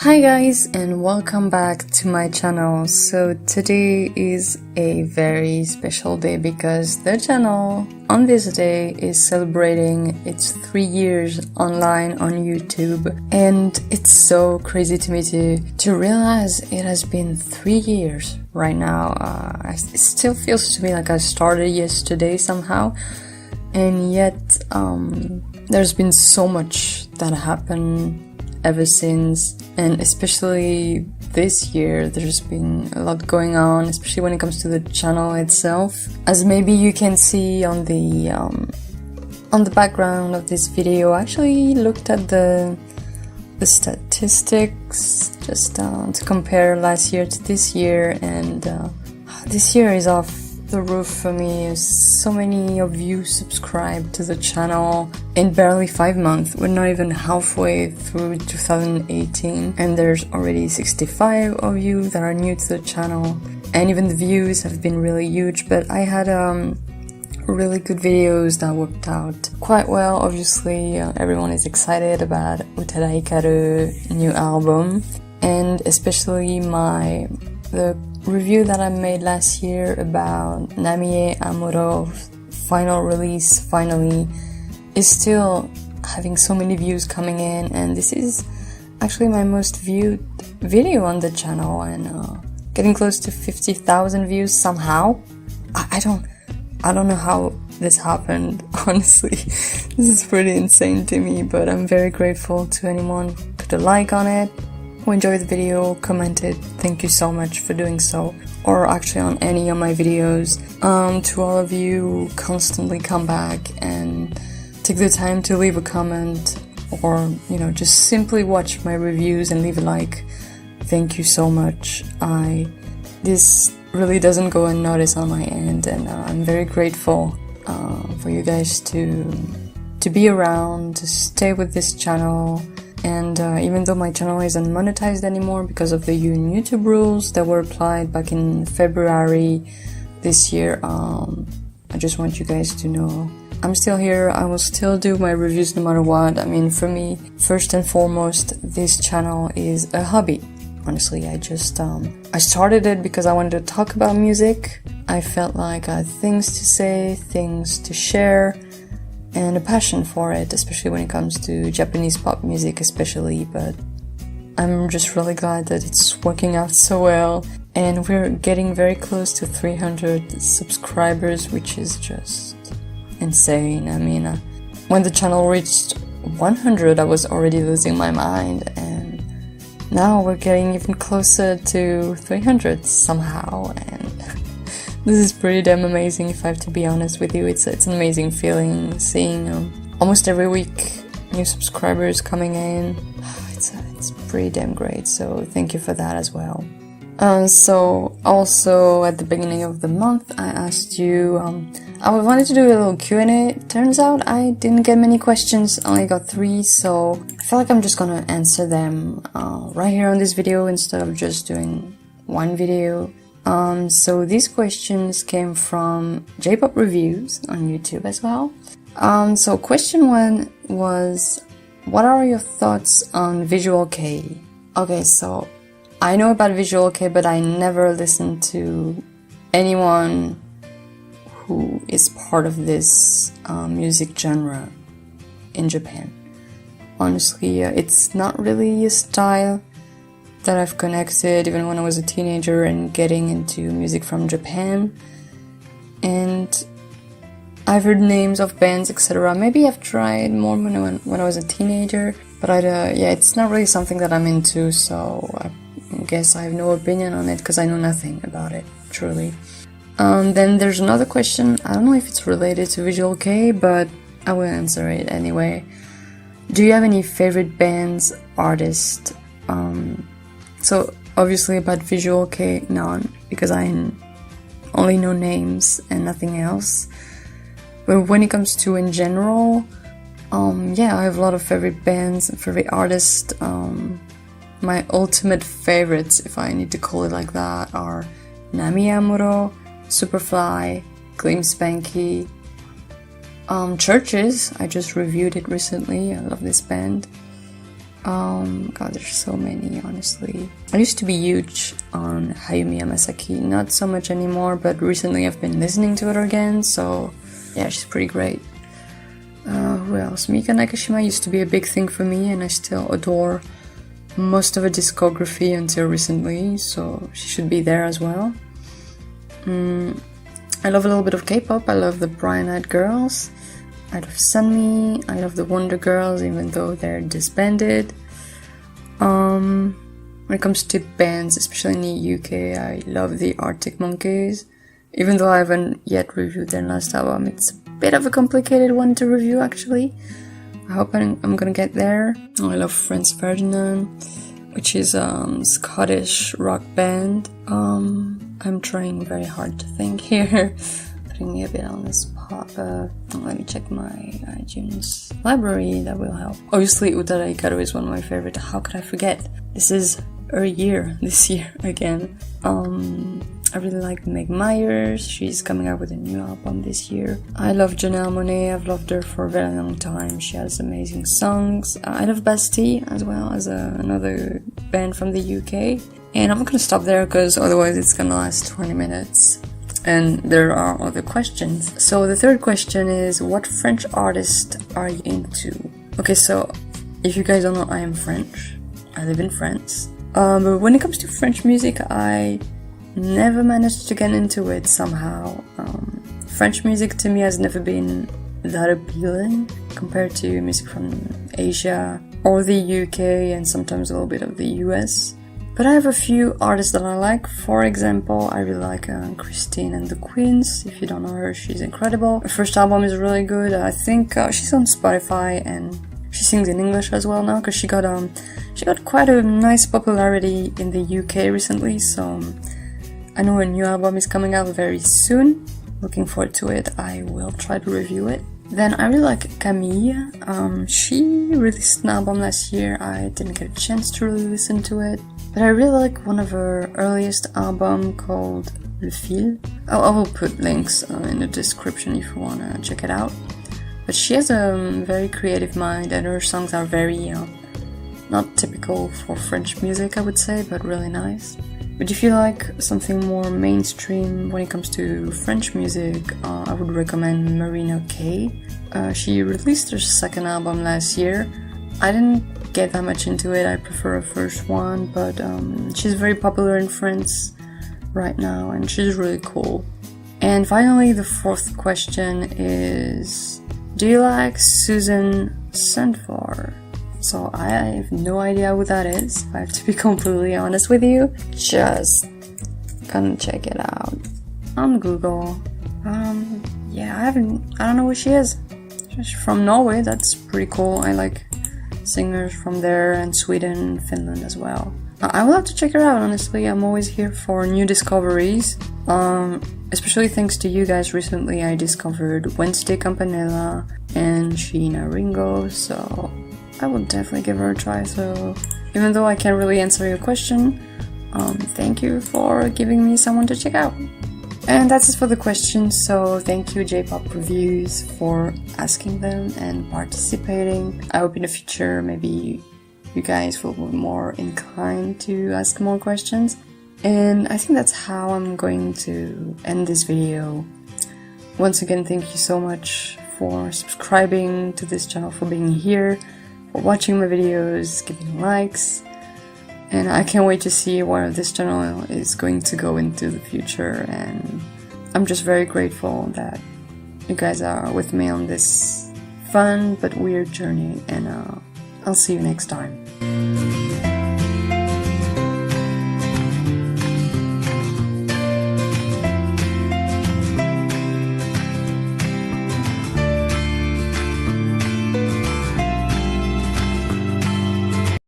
Hi guys, and welcome back to my channel. So today is a very special day because the channel on this day is celebrating its 3 years online on YouTube, and it's so crazy to me to realize it has been 3 years right now. It still feels to me like I started yesterday somehow, and yet there's been so much that happened ever since, and especially this year there's been a lot going on, especially when it comes to the channel itself. As maybe you can see on the background of this video, I actually looked at the statistics just to compare last year to this year, and this year is off the roof for me. So many of you subscribed to the channel in barely 5 months. We're not even halfway through 2018 and there's already 65 of you that are new to the channel, and even the views have been really huge. But I had really good videos that worked out quite well. Obviously everyone is excited about Utada Hikaru's new album, and especially the review that I made last year about Namie Amuro's final release finally is still having so many views coming in, and this is actually my most viewed video on the channel, and getting close to 50,000 views somehow. I don't know how this happened, honestly. This is pretty insane to me, but I'm very grateful to anyone who put a like on it, who enjoyed the video, commented. Thank you so much for doing so, or actually on any of my videos. To all of you who constantly come back and take the time to leave a comment, or just simply watch my reviews and leave a like, thank you so much. This really doesn't go unnoticed on my end, and I'm very grateful for you guys to be around, to stay with this channel. And even though my channel isn't monetized anymore because of the YouTube rules that were applied back in February this year, I just want you guys to know I'm still here. I will still do my reviews no matter what. I mean, for me, first and foremost, this channel is a hobby. Honestly, I started it because I wanted to talk about music. I felt like I had things to say, things to share, and a passion for it, especially when it comes to Japanese pop music especially. But I'm just really glad that it's working out so well, and we're getting very close to 300 subscribers, which is just insane. I mean, when the channel reached 100, I was already losing my mind, and now we're getting even closer to 300 somehow, and this is pretty damn amazing, if I have to be honest with you. It's an amazing feeling seeing almost every week new subscribers coming in. It's pretty damn great, so thank you for that as well. So also at the beginning of the month I asked you, I wanted to do a little Q&A. Turns out I didn't get many questions, I only got 3, so I feel like I'm just gonna answer them right here on this video instead of just doing one video. So these questions came from J-pop reviews on YouTube as well. So question 1 was, what are your thoughts on Visual K? Okay, so I know about Visual K, but I never listened to anyone who is part of this music genre in Japan. Honestly, it's not really a style that I've connected even when I was a teenager and getting into music from Japan. And I've heard names of bands, etc. Maybe I've tried more when I was a teenager, but it's not really something that I'm into, so I guess I have no opinion on it because I know nothing about it, truly. Then there's another question. I don't know if it's related to Visual K, but I will answer it anyway. Do you have any favorite bands, artists? So obviously about Visual K, none, because I only know names and nothing else. But when it comes to in general, I have a lot of favorite bands and favorite artists. My ultimate favorites, if I need to call it like that, are Namie Amuro, Superfly, Gleam Spanky, Churches. I just reviewed it recently. I love this band. God, there's so many, honestly. I used to be huge on Hayumi Yamasaki, not so much anymore, but recently I've been listening to it again, so yeah, she's pretty great. Who else? Mika Nakashima used to be a big thing for me, and I still adore most of her discography until recently, so she should be there as well. I love a little bit of K-pop. I love the Brian Eyed Girls. I love Sunmi. I love the Wonder Girls, even though they're disbanded. When it comes to bands, especially in the UK, I love the Arctic Monkeys. Even though I haven't yet reviewed their last album, it's a bit of a complicated one to review, actually. I hope I'm gonna get there. I love Franz Ferdinand, which is a Scottish rock band. I'm trying very hard to think here, putting me a bit on the spot. Let me check my iTunes library, that will help. Obviously, Utara Hikaru is one of my favorite. How could I forget? This is her year, this year again. I really like Meg Myers. She's coming out with a new album this year. I love Janelle Monáe. I've loved her for a very long time. She has amazing songs. I love Bastille as well, as another band from the UK. And I'm not gonna stop there because otherwise it's gonna last 20 minutes. And there are other questions. So the third question is, what French artist are you into? Okay, so if you guys don't know, I am French. I live in France. But when it comes to French music, I never managed to get into it somehow. French music to me has never been that appealing compared to music from Asia or the UK and sometimes a little bit of the US. But I have a few artists that I like. For example, I really like Christine and the Queens. If you don't know her, she's incredible. Her first album is really good. I think she's on Spotify and she sings in English as well now because she got quite a nice popularity in the UK recently. So I know a new album is coming out very soon. Looking forward to it. I will try to review it. Then I really like Camille. She released an album last year. I didn't get a chance to really listen to it. But I really like one of her earliest album called Le Fil. I will put links in the description if you want to check it out. But she has a very creative mind and her songs are very, not typical for French music, I would say, but really nice. But if you like something more mainstream when it comes to French music, I would recommend Marina Kaye. She released her second album last year. I didn't get that much into it, I prefer her first one, but she's very popular in France right now and she's really cool. And finally, the fourth question is, do you like Susan Sandford? So I have no idea who that is, I have to be completely honest with you. Just gonna check it out on Google. Yeah, I don't know who she is. She's from Norway, that's pretty cool. I like singers from there and Sweden, Finland as well. I will have to check her out, honestly. I'm always here for new discoveries. Especially thanks to you guys recently, I discovered Wednesday Campanella and Sheena Ringo, so I will definitely give her a try. So even though I can't really answer your question, thank you for giving me someone to check out. And that's it for the questions, so thank you J-Pop Reviews for asking them and participating. I hope in the future maybe you guys will be more inclined to ask more questions. And I think that's how I'm going to end this video. Once again, thank you so much for subscribing to this channel, for being here, for watching my videos, giving likes. And I can't wait to see where this channel is going to go into the future, and I'm just very grateful that you guys are with me on this fun but weird journey, and I'll see you next time.